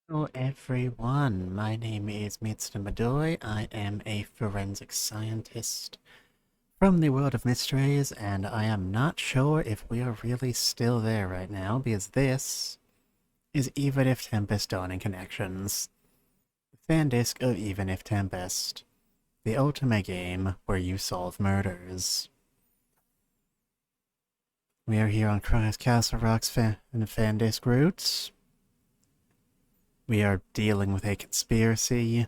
Hello everyone, my name is Mitsuda Madoi. I am a forensic scientist from the world of mysteries, and I am not sure if we are really still there right now, because this is Even If Tempest Dawning Connections, the fan disc of Even If Tempest, the ultimate game where you solve murders. We are here on Cry's Castle Rock's fan disc roots. We are dealing with a conspiracy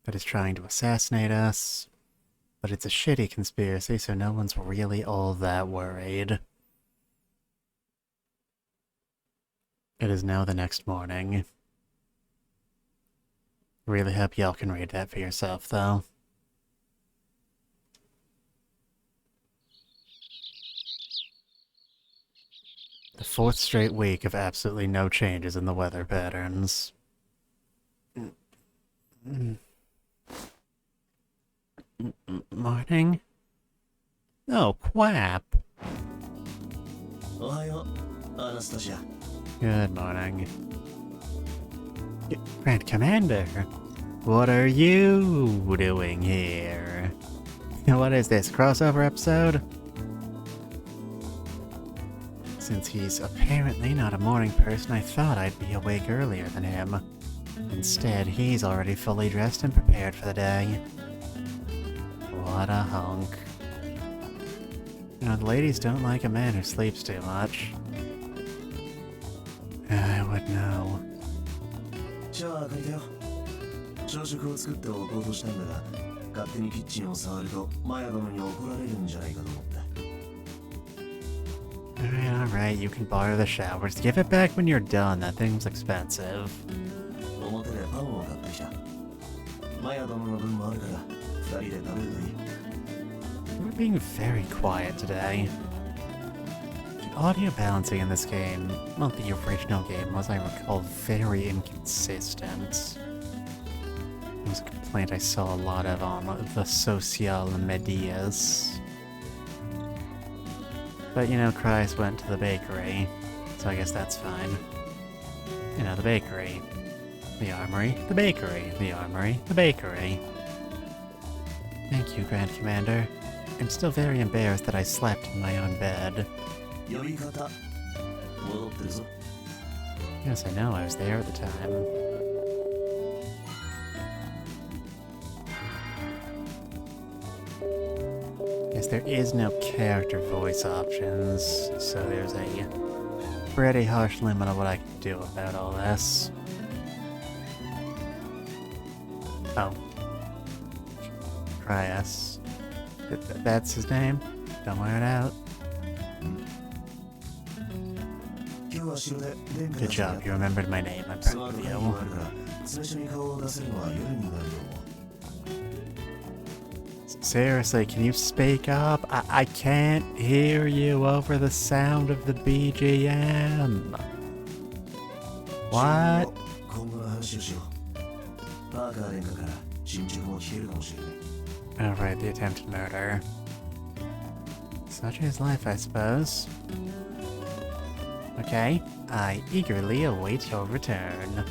that is trying to assassinate us, but it's a shitty conspiracy, so no one's really all that worried. It is now the next morning. Really hope y'all can read that for yourself, though. The fourth straight week of absolutely no changes in the weather patterns. Morning? Oh, Quap. Good morning. Grand Commander, what are you doing here? What is this, crossover episode? Since he's apparently not a morning person, I thought I'd be awake earlier than him. Instead, he's already fully dressed and prepared for the day. What a hunk. You know, the ladies don't like a man who sleeps too much. I would know. Alright, you can borrow the showers. Give it back when you're done, that thing's expensive. We're being very quiet today. The audio balancing in this game, well, the original game, was, I recall, very inconsistent. It was a complaint I saw a lot of on the social medias. But, you know, Christ went to the bakery, so I guess that's fine. You know, the bakery. The armory, the bakery, the armory, the bakery. Thank you, Grand Commander. I'm still very embarrassed that I slept in my own bed. Yes, I know, I was there at the time. Yes, there is no character voice options, so there's a pretty harsh limit on what I can do about all this. Oh. Cryas. That's his name? Don't wear it out. Good job, you remembered my name. I'm proud of you. Seriously, can you speak up? I can't hear you over the sound of the BGM. What? Alright, the attempted murder. Such is life, I suppose. Okay, I eagerly await your return.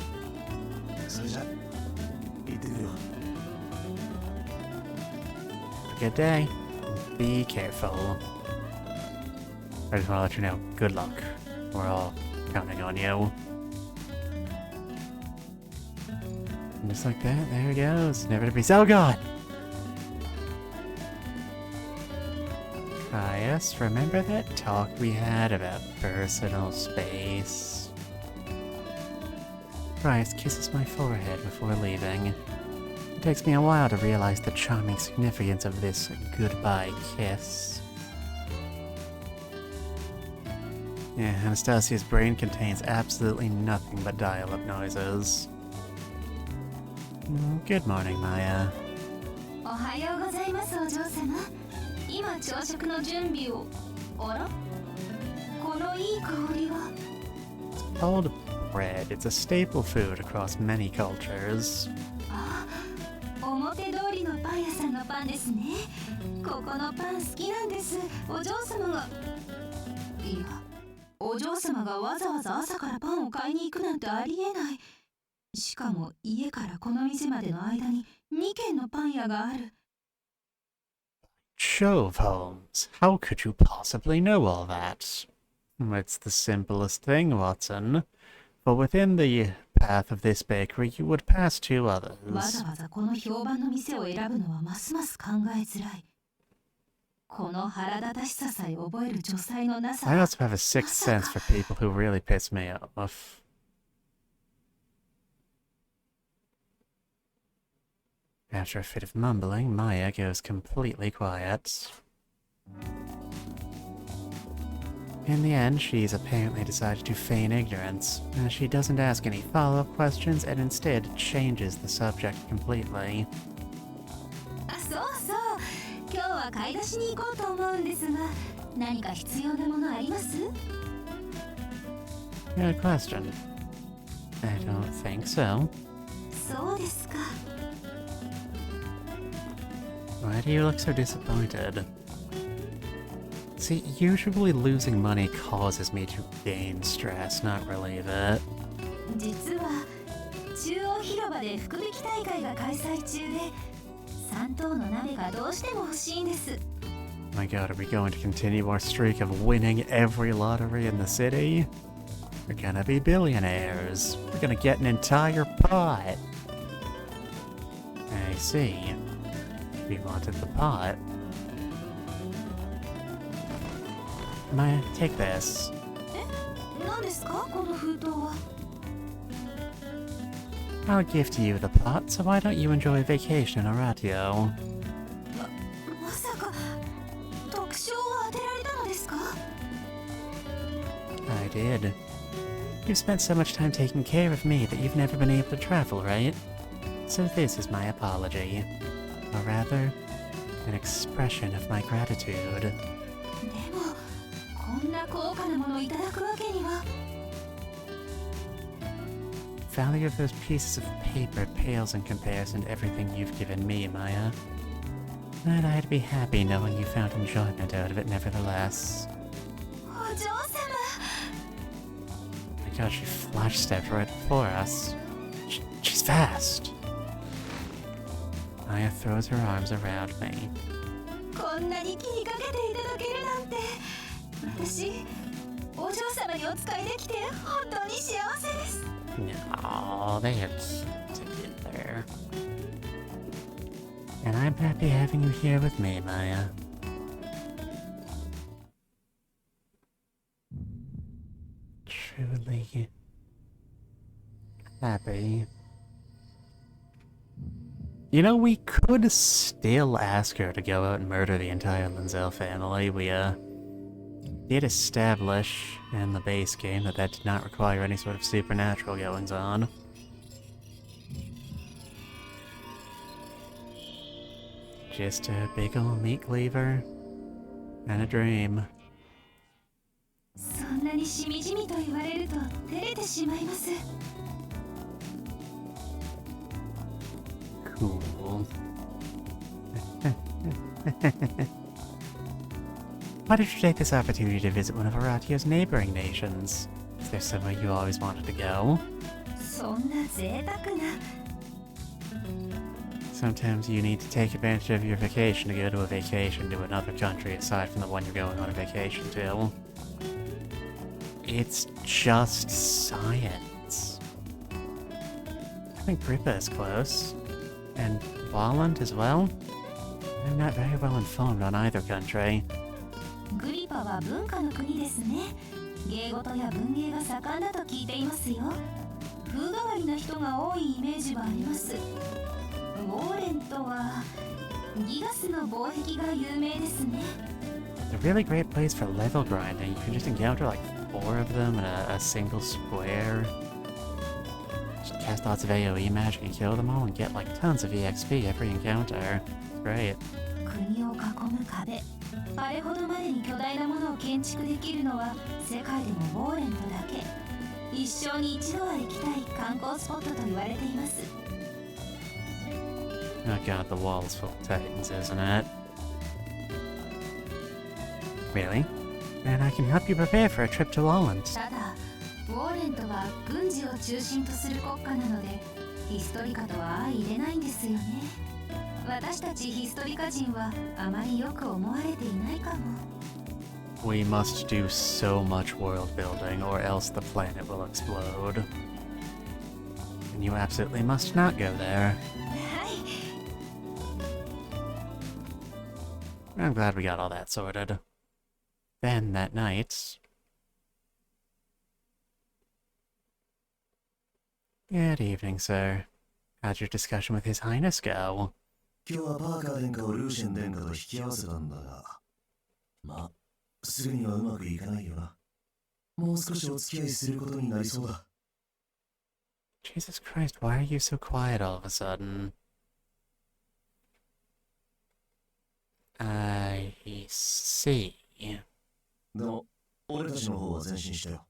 Good day. Be careful. I just want to let you know, good luck. We're all counting on you. And just like that, there it goes. Never to be so good. Yes, remember that talk we had about personal space? Bryce kisses my forehead before leaving. It takes me a while to realize the charming significance of this goodbye kiss. Yeah, Anastasia's brain contains absolutely nothing but dial-up noises. Good morning, Maya. おはようございます、お嬢様。今朝食の準備を。あら？このいい香りは。It's called bread. It's a staple food across many cultures. あ、表通りのパン屋さんのパンですね。ここのパン好きなんです。お嬢様が。いや、お嬢様がわざわざ朝からパンを買いに行くなんてありえない。しかも家からこの店までの間に2軒のパン屋がある。Jove, Holmes, how could you possibly know all that? It's the simplest thing, Watson. For within the path of this bakery, you would pass two わ others. ざわざこの評判の店を選ぶのはますます考えづらい。この腹立たしささえ覚える女才のなさ I は also have a sixth sense for people who really piss me off. After a fit of mumbling, Maya goes completely quiet. In the end, she's apparently decided to feign ignorance. She doesn't ask any follow-up questions and instead changes the subject completely. あ、そうそう。今日は買い出しに行こうと思うんですが、何か必要なものあります？ Good question. I don't think so. そうですか。Why do you look so disappointed? See, usually losing money causes me to gain stress, not relieve it. 実は中央広場で福引き大会が開催中で、3等の鍋がどうしても欲しいんです。 My god, are we going to continue our streak of winning every lottery in the city? We're gonna be billionaires. We're gonna get an entire pot. I see. We wanted the pot. Maya, take this. え、何ですかこの封筒は。 I'll gift you the pot, so why don't you enjoy a vacation in Oratio? まさか特賞を当てられたのですか？ I did. You've spent so much time taking care of me that you've never been able to travel, right? So this is my apology. Or rather, an expression of my gratitude. でもこんな高価なものをいただくわけには。 Value of those pieces of paper pales in comparison to everything you've given me, Maya. And I'd be happy knowing you found enjoyment out of it nevertheless. お嬢様。 My god, she flash-stepped right before us. She's fast! Maya throws her arms around me. こんなに気にかけていただけるなんて、私お嬢様にお仕えできて本当に幸せです。 No, they are cute together. And I'm happy having you here with me, Maya. Truly happy. You know, we could still ask her to go out and murder the entire Linzel family. We, did establish in the base game that that did not require any sort of supernatural goings-on. Just a big ol' meat cleaver and a dream. そんなにしみじみと言われると照れてしまいます。 Cool. Why did you take this opportunity to visit one of Aratio's neighboring nations? Is there somewhere you always wanted to go? そんな贅沢な。 Sometimes you need to take advantage of your vacation to go to a vacation to another country aside from the one you're going on a vacation to. It's just science. I think Grippa is close. And Walland as well? I'm not very well informed on either country. グリパは文化の国ですね。芸事や文芸が盛んだと聞いていますよ。風変わりな人が多いイメージはあります。ウォーレンとはギガスの防壁が有名ですね。 It's a really great place for level grinding. You can just encounter like 4 of them in a single square. Just cast lots of AoE magic and kill them all and get like tons of EXP every encounter. It's great. 国を囲む壁。あれほどまでに巨大なものを建築できるのは世界でもウォーレントだけ。一生に一度は行きたい観光スポットと言われています。 Oh god, the wall's full of titans, isn't it? Really? And I can help you prepare for a trip to Walland. ただウォーレンとは軍事を中心とする国家なのでヒストリカとは相入れないんですよね。私たちヒストリカ人はあまりよく思われていないかも。 We must do so much world building or else the planet will explode. And you absolutely must not go there. はい。 I'm glad we got all that sorted. Then that night... Good evening, sir. How'd your discussion with His Highness go? 今日はパーカー殿下をルーシェン殿下と引き合わせたんだが、まあ、すぐにはうまくいかないよな。もう少しお付き合いすることになりそうだ。Jesus Christ, why are you so quiet all of a sudden? I see. でも、俺たちの方は前進したよ。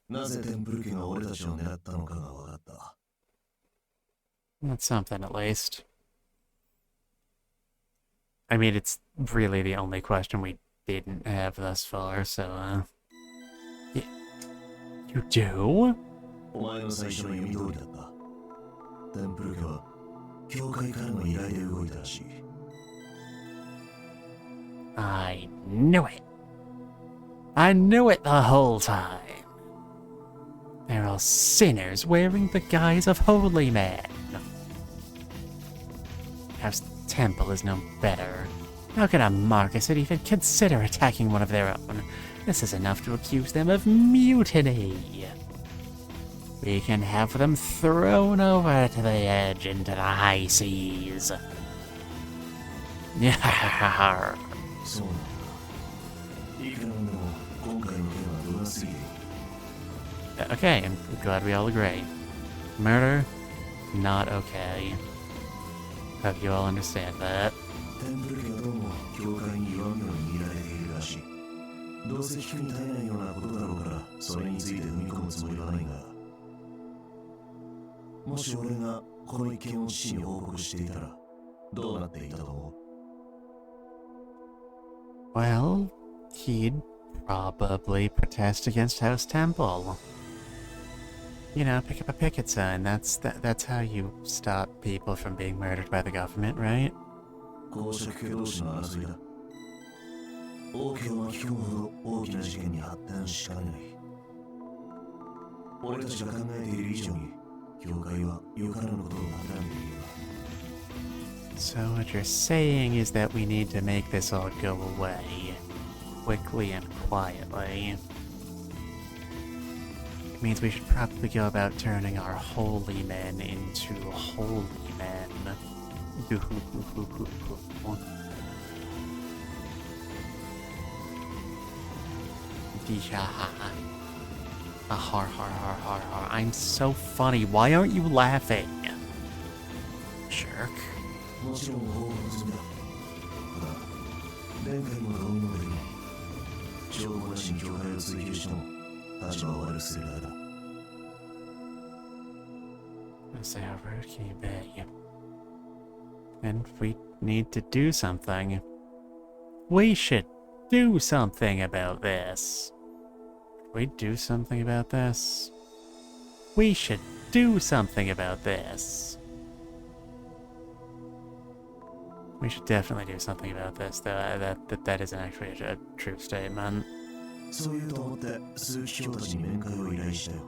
なぜテンプル家が俺たちを狙ったのかが分かった。That's something, at least. I mean, it's really the only question we didn't have thus far, so, You do? お前の最初の読み通りだった。テンプル家は、教会からの依頼で動いたらしい。I knew it. I knew it the whole time. They're all sinners wearing the guise of holy men. House Temple is no better. How can a Marcusite even consider attacking one of their own? This is enough to accuse them of mutiny. We can have them thrown over to the edge into the high seas. そうなんだ。いくらなんでも今回の件は度が過ぎている。Okay, I'm glad we all agree. Murder, not okay. Hope you all understand that. テンプル家はどうも教会に弱みを握られているらしい。どうせ聞くに耐えないようなことだろうから、それについて踏み込むつもりはないが、もし俺がこの一件を父に報告していたら、どうなっていたと思う？ Well, he'd probably protest against House Temple. You know, pick up a picket sign. That's how you stop people from being murdered by the government, right? 公職家同士の争いだ。王家を巻き込むほど大きな事件に発展しかねない。俺たちが考えている以上に、教会はよからぬことを企んでいるよ。 So what you're saying is that we need to make this all go away, quickly and quietly. It means we should probably go about turning our holy men into holy men. Har har har har har. I'm so funny. Why aren't you laughing? Jerk. もちろん報告済みだ。ただ、殿下にもどうにもできない。証拠なしに教会を追及しても、立場を悪くするだけだ。So how rude can you be? And we need to do something. We should do something about this. We do something about this? We should do something about this. We should definitely do something about this, though. That isn't actually a true statement. そう言うと思って鈴木卿たちに面会を依頼したよ。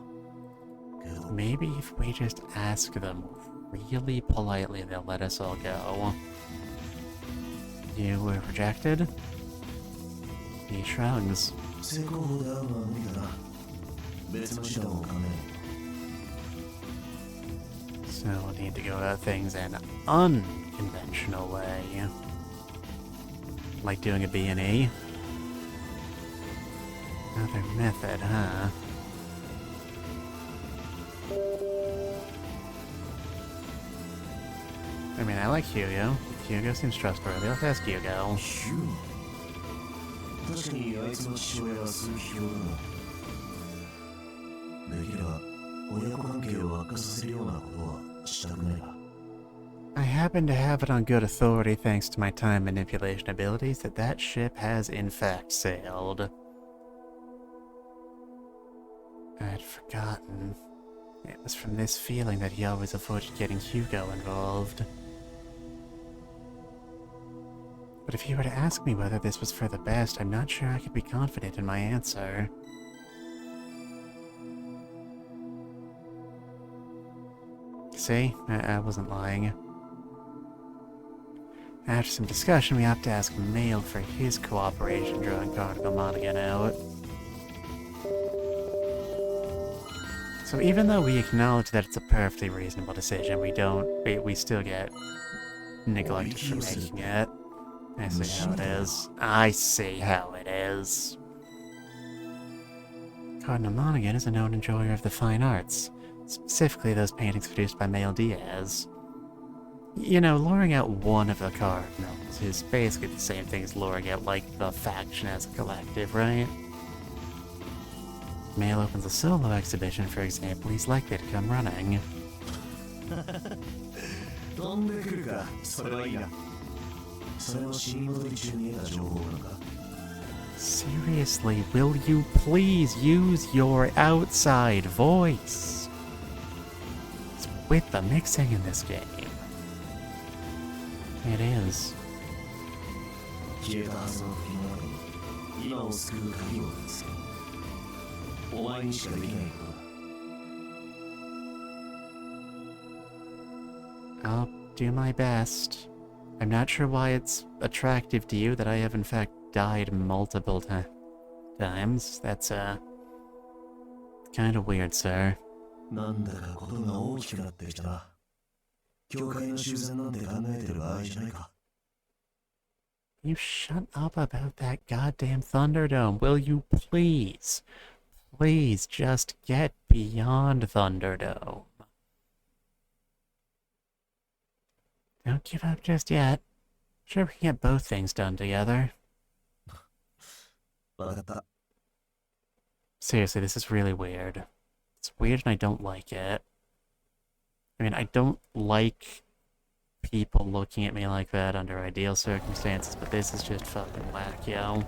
けど、 Maybe if we just ask them really politely, they'll let us all go. You were rejected? He shrugs. 成功法で会うのは無理だな。別の手段を考え So we'll need to go about things in an unconventional way. Like doing a B&E? Another method, huh? I mean, I like Hugo. Hugo seems trustworthy. Let's ask Hugo. ヒュー。確かにあいつの父親は鈴木卿だが。できれば親子関係を悪化させるようなことはしたくないな。 I happen to have it on good authority thanks to my time manipulation abilities that ship has in fact sailed. I'd forgotten. It was from this feeling that he always avoided getting Hugo involved. But if you were to ask me whether this was for the best, I'm not sure I could be confident in my answer. See? I wasn't lying. After some discussion, we opted to ask Mail for his cooperation drawing Cardinal Monaghan out. So even though we acknowledge that it's a perfectly reasonable decision, we still get neglected for making it. I see how it is. I see how it is. Cardinal Monaghan is a known enjoyer of the fine arts, specifically those paintings produced by Mail Diaz. You know, luring out one of the Cardinals is basically the same thing as luring out, like, the faction as a collective, right? Mail opens a solo exhibition, for example, he's likely to come running. Seriously, will you please use your outside voice? It's with the mixing in this game. It is. I'll do my best. I'm not sure why it's attractive to you that I have in fact died multiple times. That's, kind of weird, sir. You shut up about that goddamn Thunderdome, will you please? Please just get beyond Thunderdome. Don't give up just yet. Sure we can get both things done together. Seriously, this is really weird. It's weird and I don't like it. I mean, I don't like people looking at me like that under ideal circumstances, but this is just fucking whack, yo.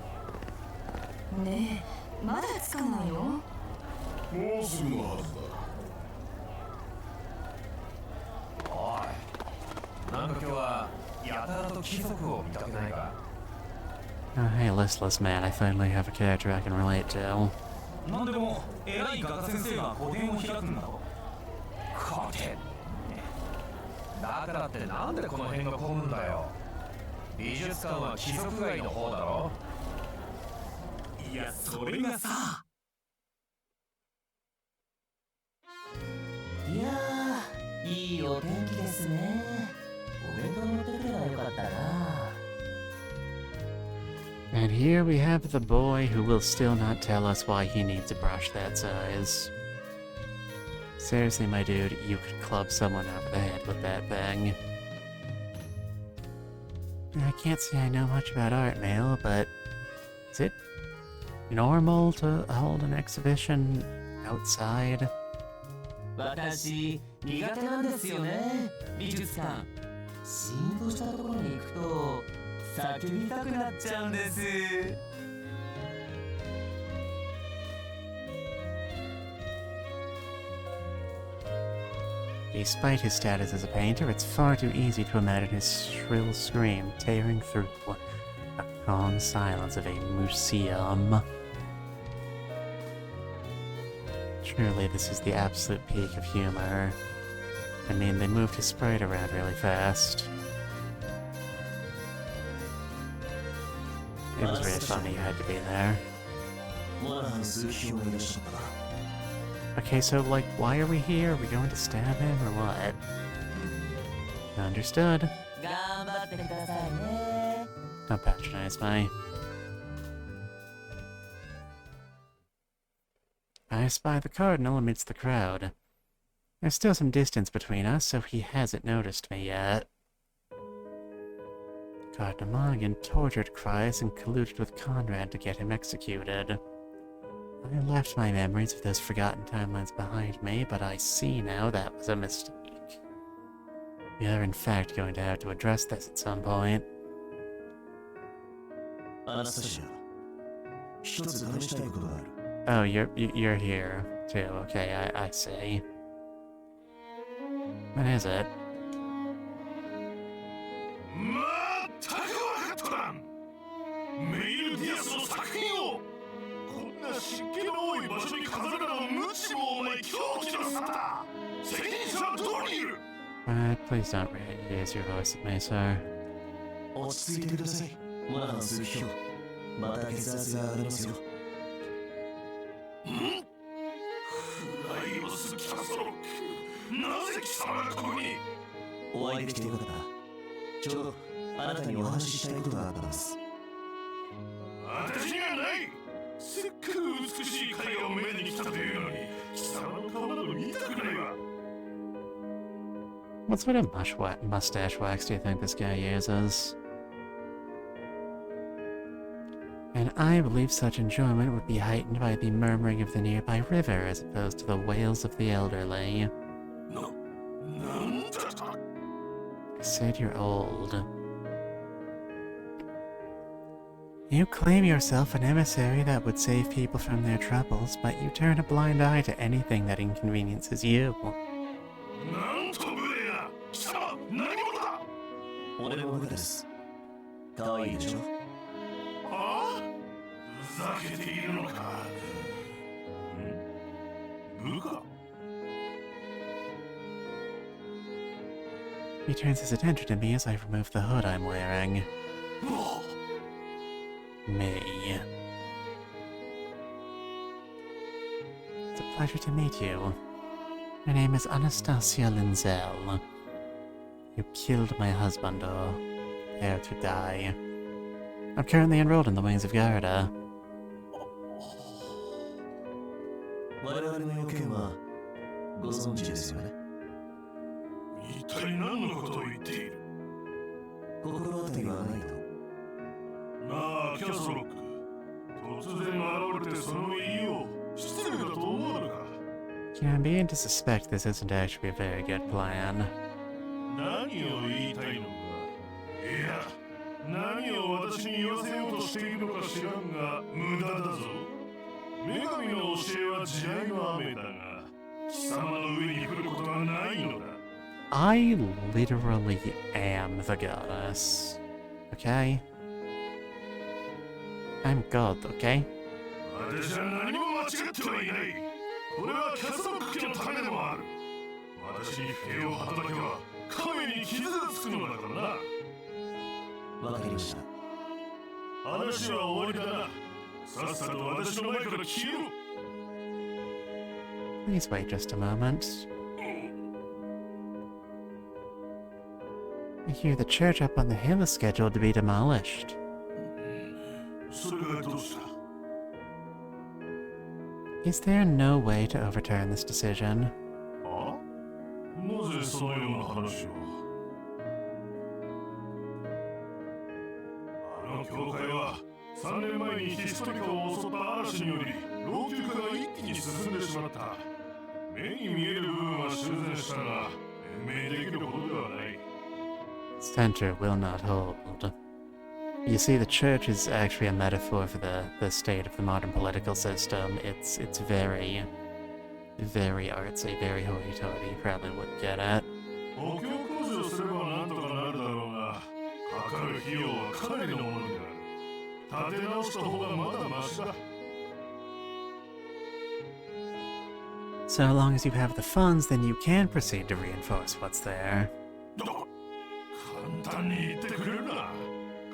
Oh, hey, listless man, I finally have a character I can relate to. And here we have the boy who will still not tell us why he needs a brush that size. Seriously, my dude, you could club someone over the head with that thing. I can't say I know much about art, Mail, but is it normal to hold an exhibition outside? 私、苦手なんですよね、美術館。シーンとしたところに行くと、叫びたくなっちゃうんです。Despite his status as a painter, it's far too easy to imagine his shrill scream tearing through the calm silence of a museum. Truly, this is the absolute peak of humor. I mean, they moved his sprite around really fast. It was really funny you had to be there. Okay, so, like, why are we here? Are we going to stab him, or what? Understood. Don't patronize me. I spy the Cardinal amidst the crowd. There's still some distance between us, so he hasn't noticed me yet. Cardinal Monaghan tortured Christ and colluded with Conrad to get him executed. I left my memories of those forgotten timelines behind me, but I see now that was a mistake. We are in fact going to have to address this at some point. Anastasia, 一つ試したいことがある。Oh, you're here too. Okay, I see. What is it? まったく分かっとらん。メイルディアスの作品をこんな湿気の多い場所に飾るなど無知もお前狂気の沙汰。責任者はどこにいる？ Please don't raise your voice at me, sir. 落ち着いてください。モナハン数秘書。また血圧が上がりますよ。フライオス・キャソロック。なぜ貴様がここに？お会いできてよかった。ちょうどあなたにお話ししたいことがあったんです。私にはない。せっかく美しい絵画を目に来たというのに、貴様の顔など見たくないわ。What sort of mustache wax do you think this guy uses? And I believe such enjoyment would be heightened by the murmuring of the nearby river as opposed to the wails of the elderly. I said you're old. You claim yourself an emissary that would save people from their troubles, but you turn a blind eye to anything that inconveniences you. なんと無礼な。貴様何者だ？俺の部下です。可愛いでしょ？はあ？ふざけているのか？部下？ He turns his attention to me as I remove the hood I'm wearing. Me. It's a pleasure to meet you. My name is Anastasia Linzel. You killed my husband, or prepare to die. I'm currently enrolled in the Wings of YAKATA. 我々の要件はご存知ですよね。一体何のことを言っている？心当たりはないと。なあ、キャスロック。突然現れてその言いよう、失礼だと思うのか？ Yeah, I'm beginning to suspect this isn't actually a very good plan. 何を言いたいのか？いや、何を私に言わせようとしているのか知らんが無駄だぞ。女神の教えは慈愛の雨だが、貴様の上に来ることはないのだ。I literally am the goddess. Okay? I'm God, okay? 私は何も間違ってはいない。これはキャスロック家のためでもある。私に兵を張っただけは神に傷がつくのだからな。わかりました。話は終わりだな。さっさと私の前から消えろ。 Please wait just a moment. I hear the church up on the hill is scheduled to be demolished. それがどうした？ Is there no way to overturn this decision? あ？なぜそのような話を？あの教会は3年前にヒストリカを襲った嵐により老朽化が一気に進んでしまった。目に見える部分は修繕したが延命できるほどではない。 Center will not hold. You see, the church is actually a metaphor for the state of the modern political system. It's very, very artsy, very hoity-toity. You probably wouldn't get it. 補強工事をすればなんとかなるだろうが、かかる費用はかなりのものになる。立て直した方がまだマシだ。 So long as you have the funds, then you can proceed to reinforce what's there. 簡単に言ってくれるな。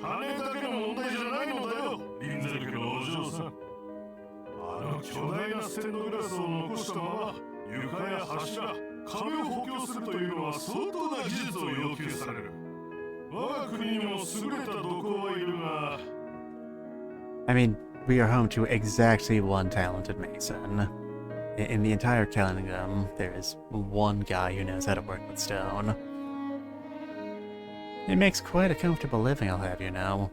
金だけの問題じゃないのだよ、リンゼル家のお嬢さん。あの巨大なステンドグラスを残したまま床や柱、壁を補強するというのは相当な技術を要求される。我が国にも優れた土工はいるが。 I mean, we are home to exactly one talented mason. In the entire kingdom, there is one guy who knows how to work with stone. It makes quite a comfortable living, I'll have you know.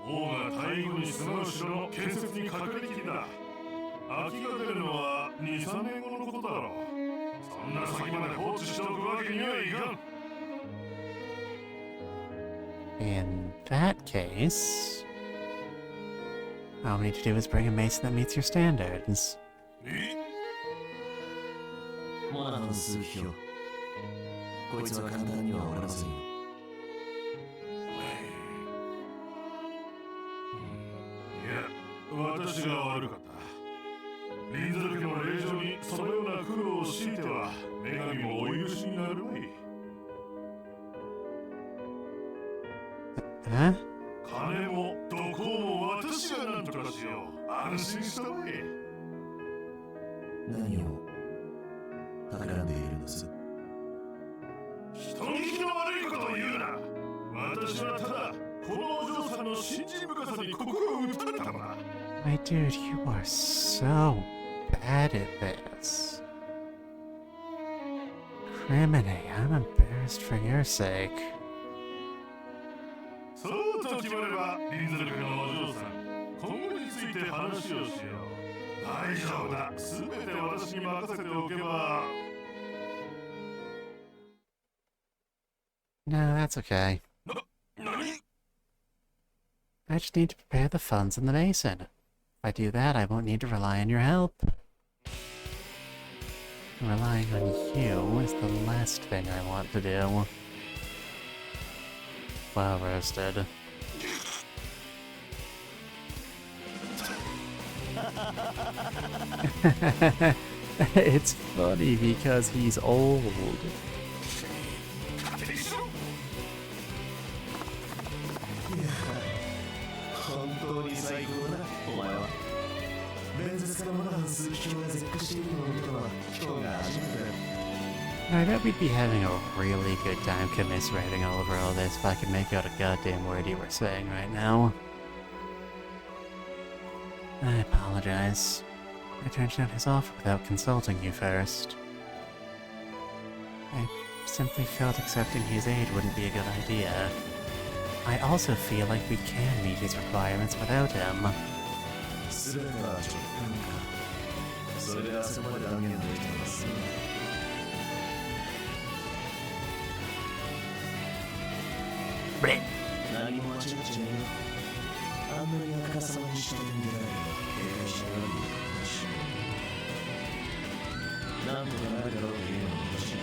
王が大軍に住まう城の建設にかかりきりだ。空きが出るのは2、3年後のことだろう。そんな先まで放置しておくわけにはいかん。 In that case, All we need to do is bring a mason that meets your standards. モナハン数匹よ。こいつは簡単には終わらせんよ。いや、私が悪かった。リンザル家の令嬢にそのような苦労を強いては女神もお許しになるまい。Huh? 金もどこも私が何とかしよう。安心したまえ。何を企んでいるんです？人聞きの悪いことを言うな。私はただこのお嬢さんの信心深さに心を打たれたのだ。My dude, you are so bad at this. Criminy, I'm embarrassed for your sake. そうと決まれば、リンザル家のお嬢さん、今後について話をしよう。大丈夫だ。すべて私に任せておけば。No, that's okay. 何？ I just need to prepare the funds in the mason. If I do that, I won't need to rely on your help. Relying on you is the last thing I want to do. Well roasted. It's funny because he's old. 本当に最高だ、お前は。弁舌からモナハン数匹が絶句しているのを見たのは今日が初めてだよ。I bet we'd be having a really good time commiserating over all this if I could make out a goddamn word you were saying right now. I apologize. I turned down his offer without consulting you first. I simply felt accepting his aid wouldn't be a good idea. I also feel like we can meet his requirements without him. 全ては直感か。それであそこまで断言できたのはすごい。何も間違っちゃねえよ。あんなにあからさまに下で見られるの警戒してやるのかもしれない。なんとかなるだろうというのも欲しい。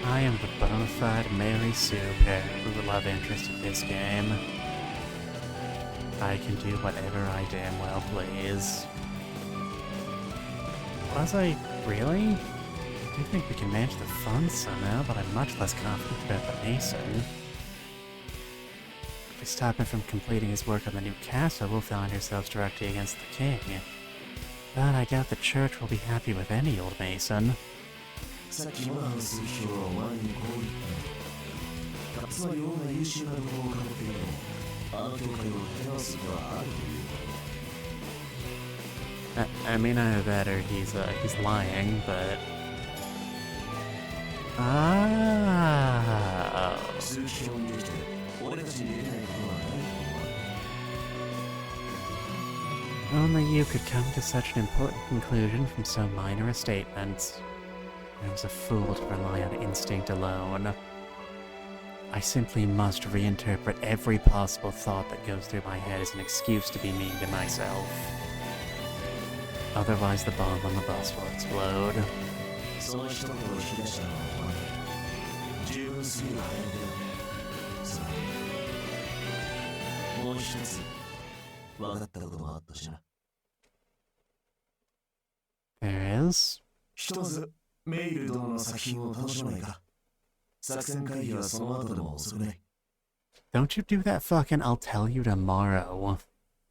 I am the bona fide Mary Sue parent love interest of this game. I can do whatever I damn well please. Was I really? I do think we can manage the funds somehow, but I'm much less confident about the Mason. If we stop him from completing his work on the new castle, we'll find ourselves directly against the king. But I doubt the church will be happy with any old Mason. さっきモナハン数匹はお前にこう言ったの。つまり王が優秀な武法をかけているのも、あの教会を立て直すことはあるという。I mean, either that or he's lying, but... Oh. 数匹を見てきて、俺たちにできないことはないと思う。 Only you could come to such an important conclusion from so minor a statement. I was a fool to rely on instinct alone. I simply must reinterpret every possible thought that goes through my head as an excuse to be mean to myself. Otherwise, the bomb on the bus will explode. その一言を引き出したのはお前。十分すぎる早めだよ。それにもう一つ分かったこともあったしな。There is? 一つメイル殿の作品を楽しまないか。作戦会議はその後でも遅くない。 Don't you do that fucking I'll tell you tomorrow.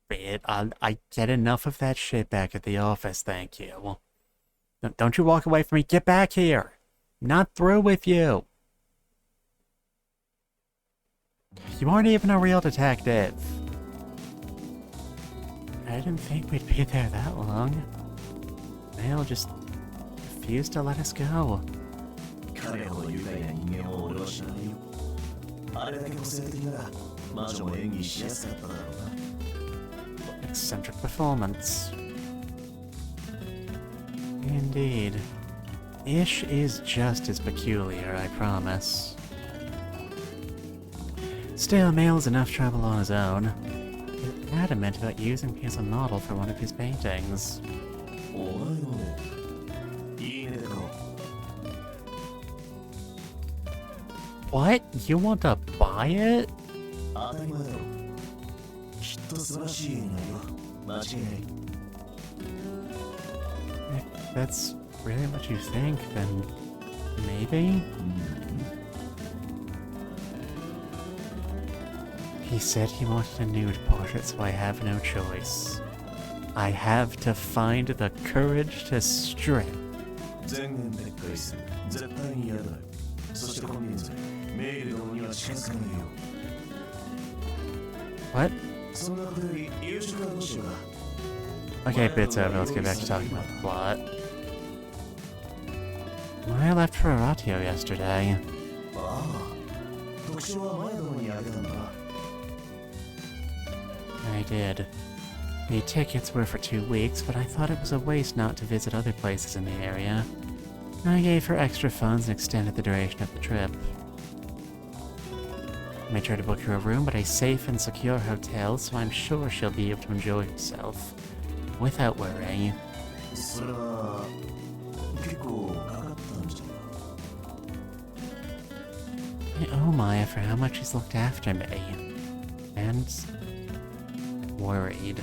I get enough of that shit back at the office, thank you. Don't you walk away from me. Get back here. I'm not through with you. You aren't even a real detective. I didn't think we'd be there that long. They'll just refuse to let us go. 彼ほど愉快な人間を俺は知らないよ。あれだけ個性的なら魔女も演技しやすかっただろうな。 Eccentric performance. Indeed. Ish is just as peculiar, I promise. Still, Mail's enough trouble on his own. He's adamant about using me as a model for one of his paintings. お前のね、いいねでか。What? You want to buy it? 当たり前だろ。きっと素晴らしい絵になるよ。間違いない。If that's really what you think, then maybe? He said he wanted a nude portrait, so I have no choice. I have to find the courage to strip. 全言撤回する。絶対にやらない。そして今現在、メール殿には近づかないよ。What? そんなことより夕食はどうしようか。Okay, bit's over. Let's get back to talking about the plot. I left for Aratio yesterday. ああ、特賞は前殿にあげたんだな。I did. The tickets were for 2 weeks, but I thought it was a waste not to visit other places in the area. I gave her extra funds and extended the duration of the trip. I made sure to book her a room at a safe and secure hotel, so I'm sure she'll be able to enjoy herself without worrying. それは結構かかったんじゃない？ I owe Maya for how much she's looked after me. And worried.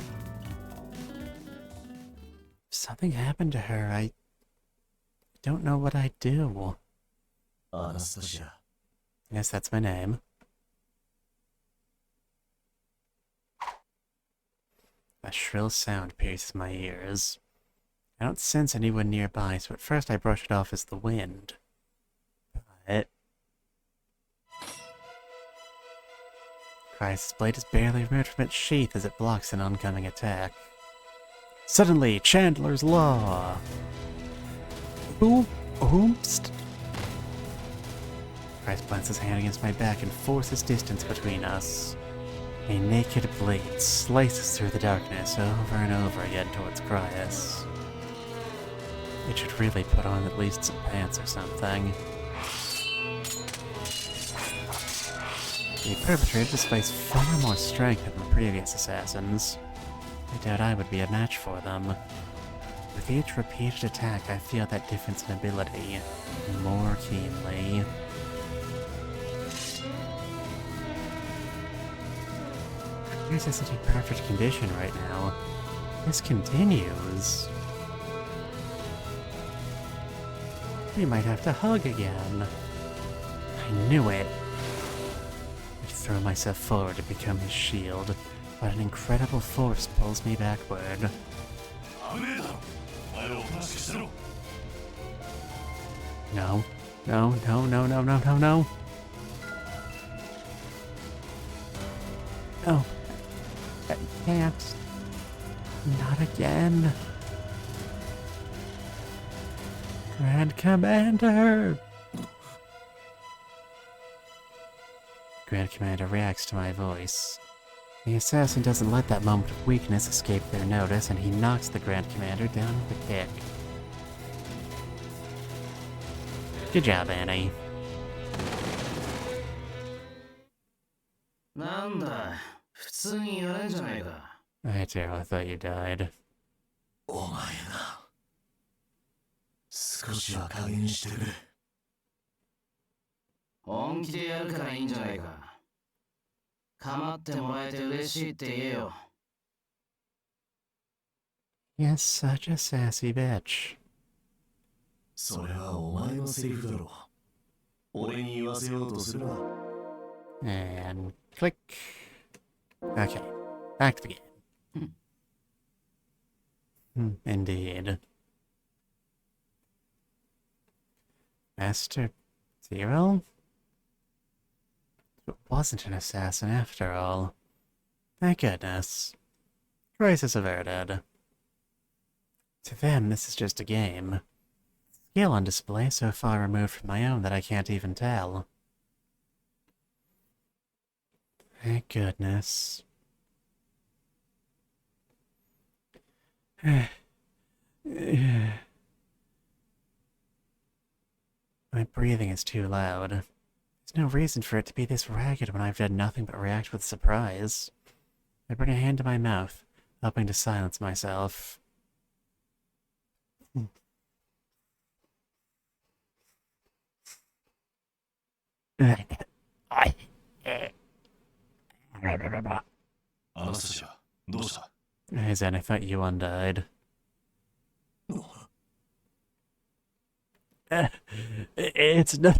If something happened to her, I don't know what I'd do. アナスタシア。 Yes, that's my name. A shrill sound pierces my ears. I don't sense anyone nearby, so at first I brush it off as the wind. But Christ's blade is barely removed from its sheath as it blocks an oncoming attack. Suddenly, Chandler's Law! Oops! Christ plants his hand against my back and forces distance between us. A naked blade slices through the darkness over and over again towards Cryus. It should really put on at least some pants or something. The perpetrator displays far more strength than the previous assassins. I doubt I would be a match for them. With each repeated attack, I feel that difference in ability more keenly. Cryus isn't in perfect condition right now. This continues. We might have to hug again. I knew it. I throw myself forward to become his shield, but an incredible force pulls me backward. No. No, no, no, no, no, no, no. No. I can't. Not again. Grand Commander! Grand Commander reacts to my voice. The assassin doesn't let that moment of weakness escape their notice, and he knocks the Grand Commander down with a kick. Good job, Annie. なんだ、普通にやれんじゃないか。I thought you died. お前な。少しは加減してくれ。本気でやるからいいんじゃないか。構ってもらえて嬉しいって言えよ。Yes, such a sassy bitch. それはお前のセリフだろ。俺に言わせようとするな。And click. Okay, back to the game. Indeed. Master Zero? It wasn't an assassin after all. Thank goodness. Crisis averted. To them, this is just a game. Skill on display so far removed from my own that I can't even tell. Thank goodness. My breathing is too loud. There's no reason for it to be this ragged when I've done nothing but react with surprise. I bring a hand to my mouth, hoping to silence myself. Anastasia, どうした Hey Zen, I thought you undied. It's not.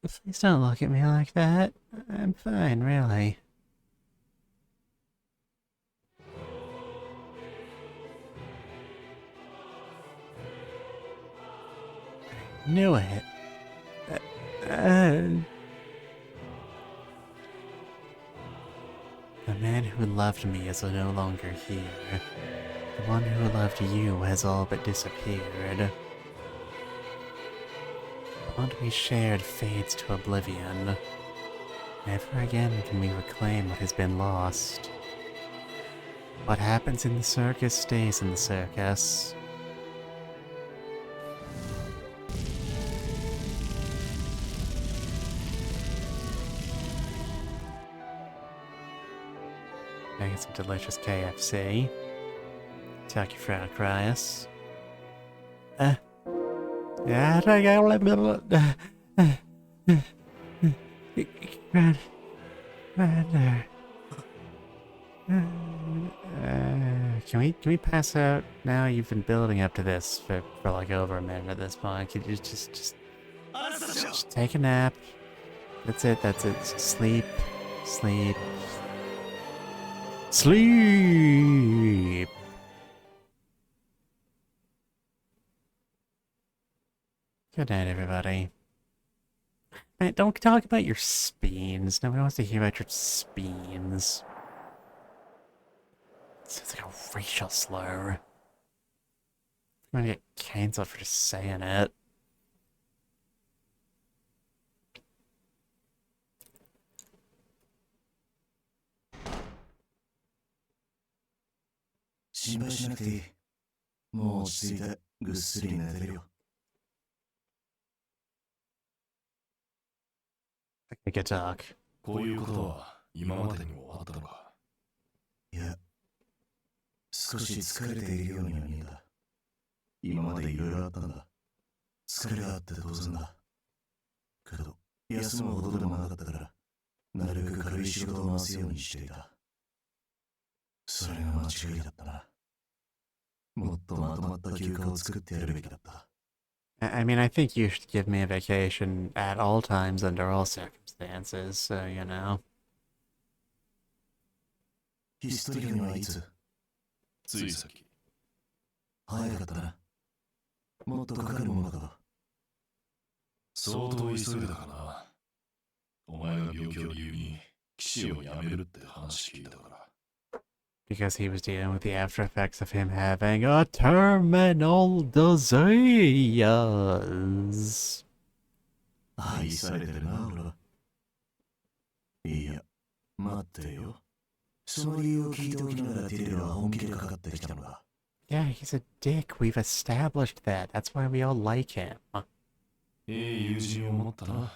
Please don't look at me like that. I'm fine, really. I knew it. The man who loved me is no longer here. The one who loved you has all but disappeared. The bond we shared fades to oblivion. Never again can we reclaim what has been lost. What happens in the circus stays in the circus. I get some delicious KFC. Turkey fried rice. Can we pass out now? You've been building up to this for like over a minute at this point. Could you just take a nap? That's it. Sleep. Good night, everybody. Man, don't talk about your speens. Nobody wants to hear about your speens. Sounds like a racial slur. I'm gonna get canceled for just saying it. I can talk. こういうことは今までにもあったのかいや、少し疲れているようには見えた。今までいろいろあったんだ。疲れがあって当然だ。けど、休むほどでもなかったから、なるべく軽い仕事を回すようにしていた。それが間違いだったな。もっとまとまった休暇を作ってやるべきだった。I mean, I think you should give me a vacation at all times under all circumstances, so you know. ヒストリカにはいつ？ついさっき早かったな。もっとかかるものか。相当急いでたかな。お前が病気を理由に騎士を辞めるって話聞いたから。Because he was dealing with the after effects of him having a terminal disease. 愛されてるな、俺は。いや、待ってよ。その理由を聞いておきながらティレルは本気でかかってきたのだ。Yeah, he's a dick. We've established that. That's why we all like him. いい友人を持ったな。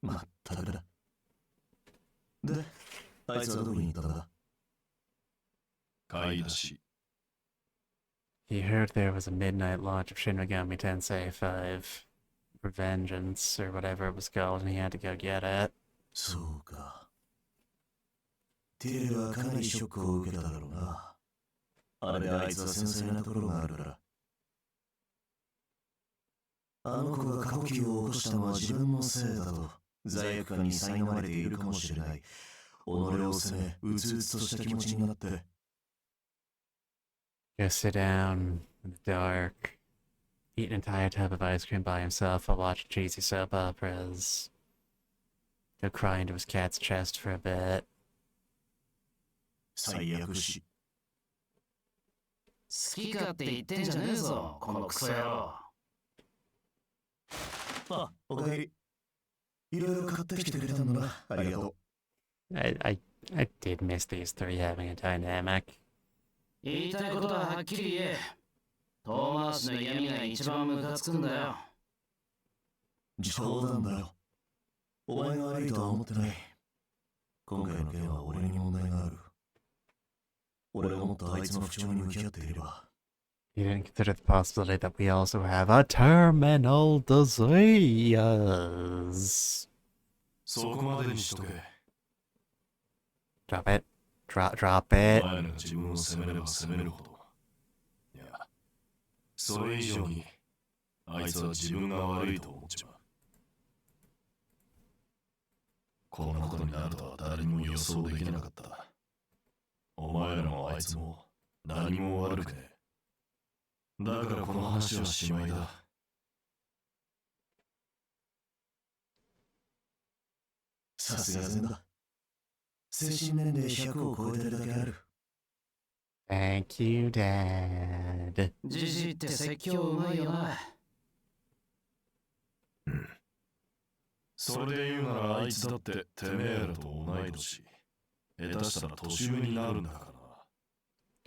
まったくだ。で、あいつはどこに行ったんだ？買い出し。 He heard there was a midnight launch of Shin Megami Tensei 5 Revengeance or whatever it was called, and he had to go get it. そうか。ティレルはかなりショックを受けただろうな。あれであいつは繊細なところがあるから。あの子が過呼吸を起こしたのは自分のせいだと罪悪感に苛まれているかもしれない。己を責め、うつうつとした気持ちになって。Go sit down in the dark, eat an entire tub of ice cream by himself while watching cheesy soap operas. Go cry into his cat's chest for a bit. 最悪し。好き勝手言ってんじゃねえぞ、このクソ野郎。あ、おかえり。いろいろ買ってきてくれたんだな。ありがとう。I did miss these three having a dynamic. 言いたいことははっきり言え。遠回しの嫌味が一番ムカつくんだよ。冗談だよ。お前が悪いとは思ってない。今回の件は俺に問題がある。俺がもっとあいつの不調に向き合っていれば。You didn't consider the possibility that we also have a terminal disease. そこまでにしとけ。Drop it. Drop お it. 前らが自分を責めれば責めるほど。いや、それ以上に、あいつは自分が悪いと思っちまう。こんなことになるとは誰にも予想できなかった。お前らもあいつも何も悪くねえ。だからこの話はしまいだ。さすが善だ。精神年齢100を超えてるだけある。Thank you, Dad. じじいって説教うまいよな。それで言うならあいつだっててめえらと同い年。下手したら年上になるんだからな。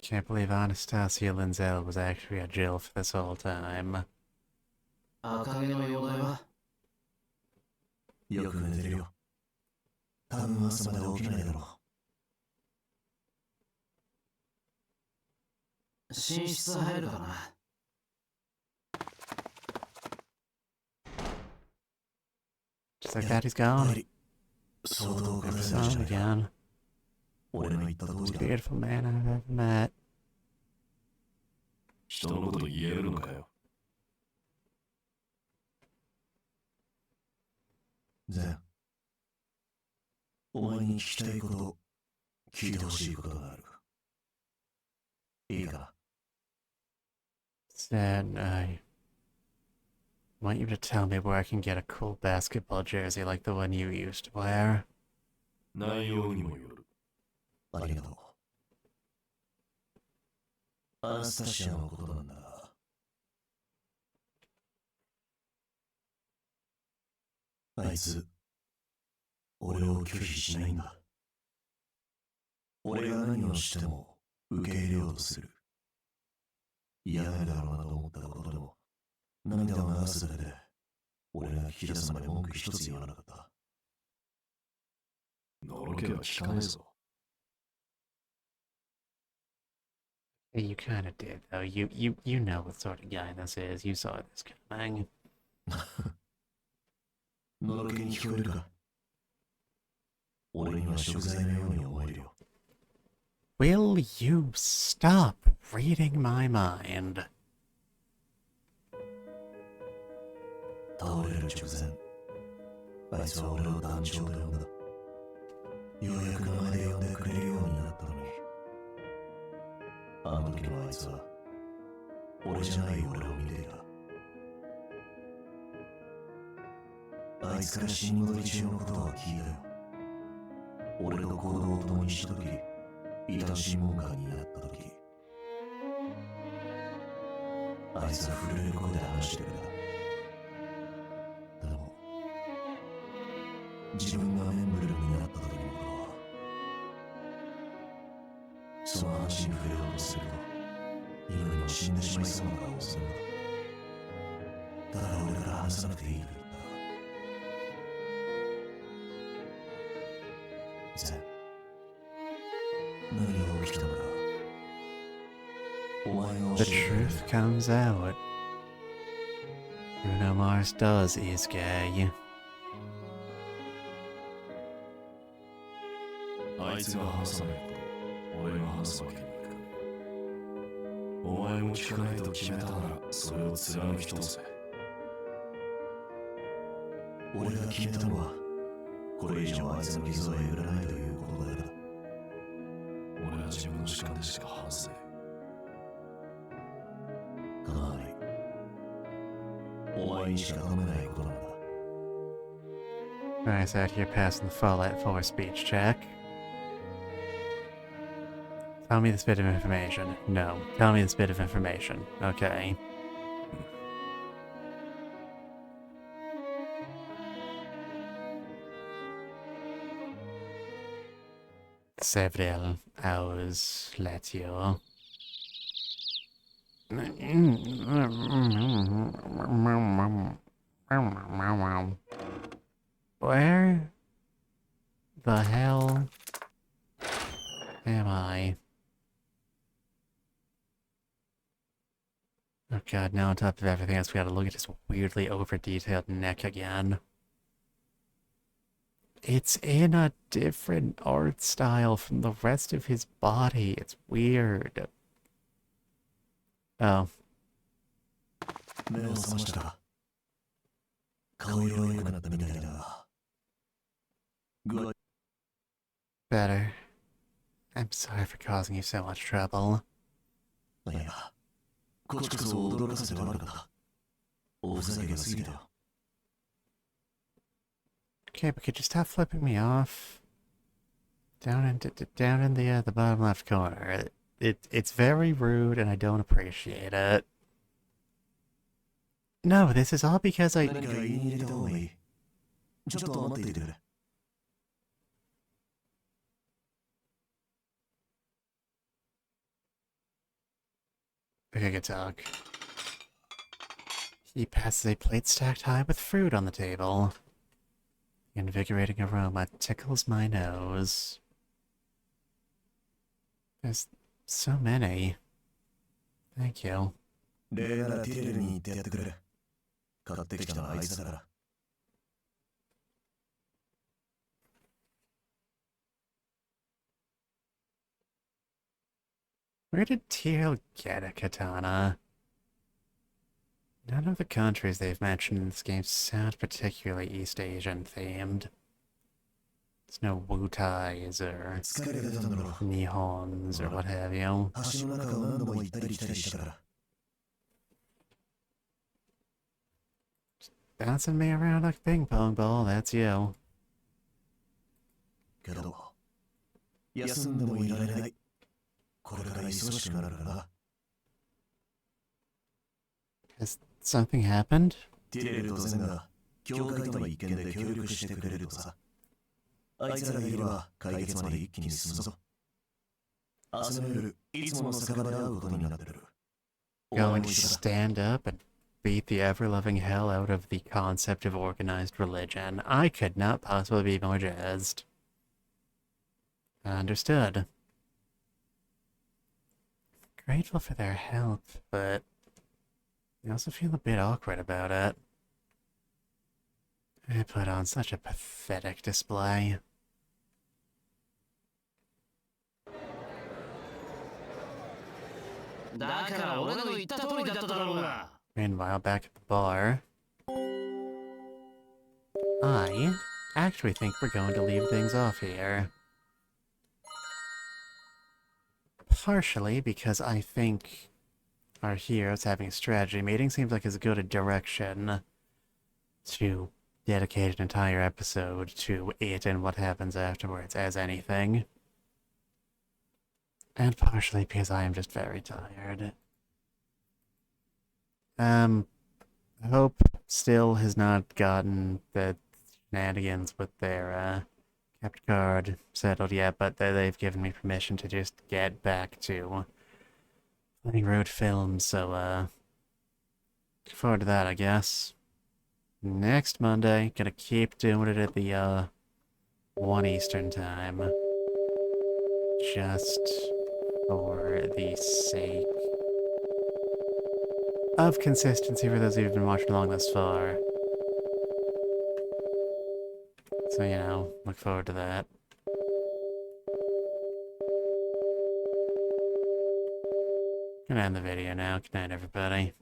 Can't believe Anastasia Linzel was actually a Jill for this whole time. 赤毛の容体はよく寝てるよ。多分朝まで起きないだろ寝室入るかな。Just like that, he's gone. 相当考え He's なくち on ゃいけない。 again. 俺の言った通り Most だ。 beautiful man I've ever met. 人のこと言えるのかよ。善。お前に聞きたいこと、聞いてほしいことがある。いいかな。 Said, I want you to tell me where I can get a cool basketball jersey like the one you used to wear. 内容にもよる。ありがとう。アナスタシアのことなんだが。あいつ、俺を拒否しないんだ。俺が何をしても受け入れようとする。嫌がるだろうなと思ったことでも、涙を流すだけで、俺が聞き出すまで文句一つ言わなかった。のろけは聞かねえぞ。You kind of did, though. You know what sort of guy this is. You saw this coming. のろけに聞こえるか。俺には食材のように思えるよ。Will you stop reading my mind? 倒れる直前、あいつは俺を団長と呼んだ。ようやく名前で呼んでくれるようになったのに。あの時のあいつは、俺じゃない俺を見ていた。あいつから死に戻り中のことは聞いたよ。俺と行動を共にした時、異端審問官になった時、あいつは震える声で話してくれた。でも、自分がメンブルになった時のことは、その話に触れようとすると、今にも死んでしまいそうな顔をするんだ。だから俺から話さなくていいと言った。善、何が起きたのか、お前が The 教えてくれ。 truth comes out. Bruno Mars does is gay. あいつが話さないこと、俺が話すわけにはいかない。お前も聞かないと決めたなら、それを貫き通せ。俺が決めたのは、これ以上あいつの傷をえぐらないということだから。俺は自分の主観でしか話せない。構わない。お前にしか頼めないことなんだ。 Nice out here passing the Fallout 4 speech check. Tell me this bit of information. No. Tell me this bit of information. Okay. Several hours later. Where the hell am I? Oh god, now on top of everything else, we gotta look at his weirdly over-detailed neck again. It's in a different art style from the rest of his body. It's weird. Oh. 目を覚ましたか。顔色は良くなったみたいだが。具合 Better. I'm sorry for causing you so much trouble. いや、こっちこそ驚かせて悪かった。おふざけが過ぎたよ。Okay, but could you stop flipping me off? Down in the bottom left corner. It's very rude and I don't appreciate it. No, this is all because I... 何か言いに入れた方がいい。ちょっと待っていてくれ。Okay, good talk. He passes a plate stacked high with fruit on the table. The invigorating aroma tickles my nose. There's so many. Thank you. 礼ならティレルに行ってやってくれ。買ってきたのはあいつだから。Where did Teal get a katana? None of the countries they've mentioned in this game sound particularly East Asian themed. There's no Wutais or 疲れてたんだろう。 Nihons or what have you. 橋の中を何度も行ったり来たりしたから。 Bouncing me around like a ping pong ball, that's you. けど、休んでもいられない。これから忙しくなるからな。 Has something happened? ティレルとゼンが教会との一件で協力してくれるとさ。あいつらがいれば解決まで一気に進むぞ。明日の夜、いつもの酒場で会うことになってる。 Going to stand up and beat the ever-loving hell out of the concept of organized religion. I could not possibly be more jazzed. Understood. Grateful for their help, but I also feel a bit awkward about it. I put on such a pathetic display. Meanwhile, back at the bar, I actually think we're going to leave things off here. Partially because I think our heroes having a strategy meeting seems like as good a direction to dedicate an entire episode to it and what happens afterwards as anything. And partially because I am just very tired. Hope still has not gotten the shenanigans with their capture card settled yet, but they've given me permission to just get back to playing road films, so look forward to that, I guess. Next Monday, gonna keep doing it at the 1 Eastern time. Just for the sake of consistency for those who've been watching along thus far. So, you know, look forward to that. Gonna end the video now. Good night, everybody.